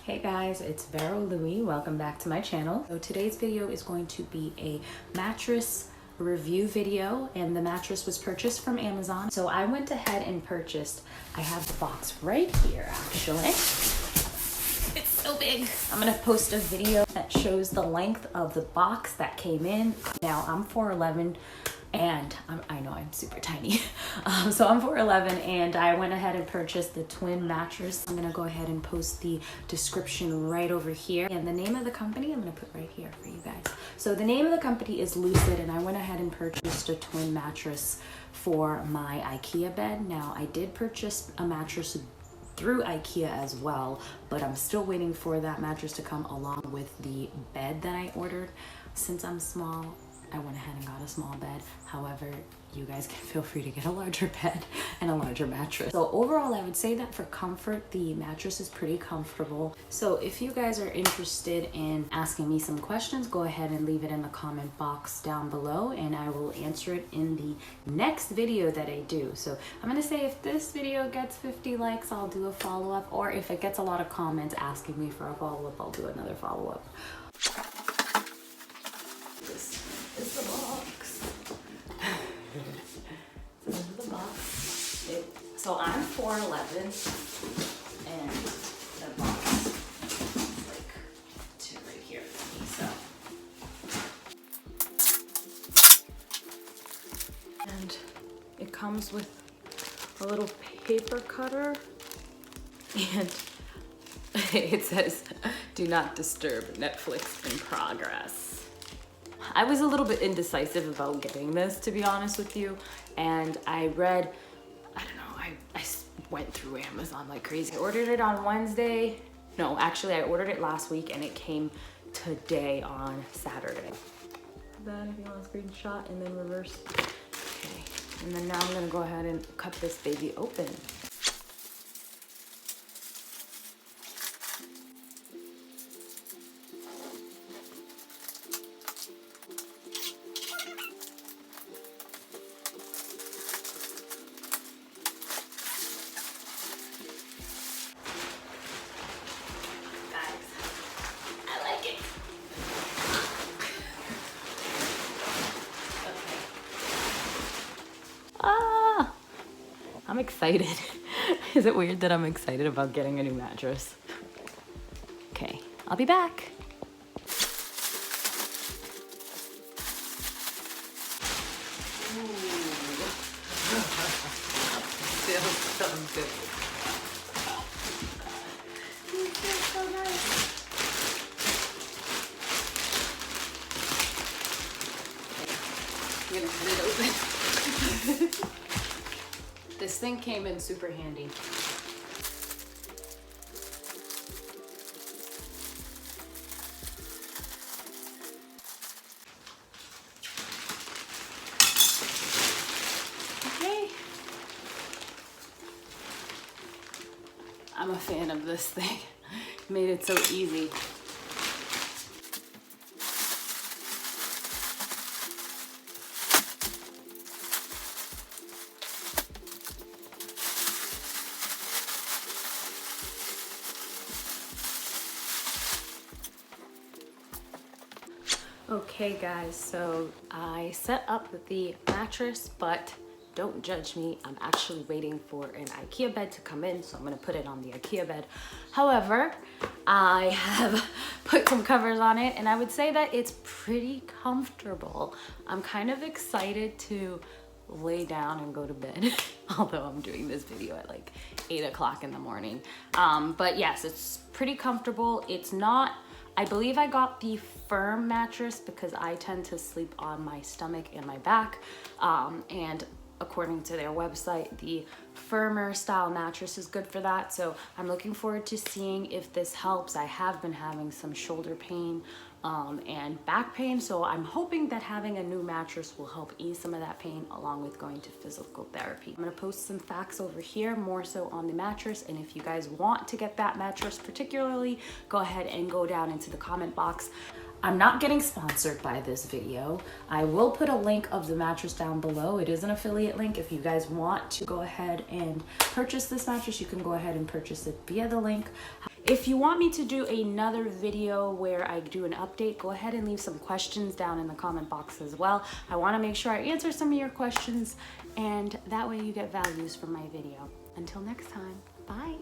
Hey guys, it's Vero Louie. Welcome back to my channel. So today's video is going to be a mattress review video, and the mattress was purchased from Amazon. So I went ahead and purchased, I have the box right here actually. It's so big. I'm gonna post a video that shows the length of the box that came in. Now I'm 4'11", and I know I'm super tiny. So I'm 4'11", and I went ahead and purchased the twin mattress. I'm gonna go ahead and post the description right over here. And the name of the company, I'm gonna put right here for you guys. So the name of the company is Lucid, and I went ahead and purchased a twin mattress for my IKEA bed. Now I did purchase a mattress through IKEA as well, but I'm still waiting for that mattress to come along with the bed that I ordered. Since I'm small, I went ahead and got a small bed. However, you guys can feel free to get a larger bed and a larger mattress. So overall, I would say that for comfort, the mattress is pretty comfortable. So if you guys are interested in asking me some questions, go ahead and leave it in the comment box down below, and I will answer it in the next video that I do. So I'm gonna say if this video gets 50 likes, I'll do a follow-up, or if it gets a lot of comments asking me for a follow-up, I'll do another follow-up. This is the box. So this is the box. So I'm 4'11", and the box is like to right here for me. So, and it comes with a little paper cutter, and it says, "Do not disturb, Netflix in progress." I was a little bit indecisive about getting this, to be honest with you, and I read, I don't know, I went through Amazon like crazy. I ordered it on Wednesday. No, actually I ordered it last week and it came today on Saturday. Then if you want a screenshot and then reverse. Okay, and then now I'm gonna go ahead and cut this baby open. I'm excited. Is it weird that I'm excited about getting a new mattress? Okay, I'll be back. Feels so good. It feels so nice. I'm gonna cut it open. This thing came in super handy. Okay. I'm a fan of this thing. Made it so easy. Okay guys, so I set up the mattress, but don't judge me. I'm actually waiting for an IKEA bed to come in, so I'm gonna put it on the IKEA bed. However, I have put some covers on it, and I would say that it's pretty comfortable. I'm kind of excited to lay down and go to bed, although I'm doing this video at like 8 o'clock in the morning. But yes, it's pretty comfortable. It's not, I believe I got the firm mattress because I tend to sleep on my stomach and my back. And according to their website, the firmer style mattress is good for that. So I'm looking forward to seeing if this helps. I have been having some shoulder pain and back pain, so I'm hoping that having a new mattress will help ease some of that pain along with going to physical therapy. I'm gonna post some facts over here, more so on the mattress, and if you guys want to get that mattress particularly, go ahead and go down into the comment box. I'm not getting sponsored by this video. I will put a link of the mattress down below. It is an affiliate link. If you guys want to go ahead and purchase this mattress, you can go ahead and purchase it via the link. If you want me to do another video where I do an update, go ahead and leave some questions down in the comment box as well. I want to make sure I answer some of your questions, and that way you get values from my video. Until next time, bye.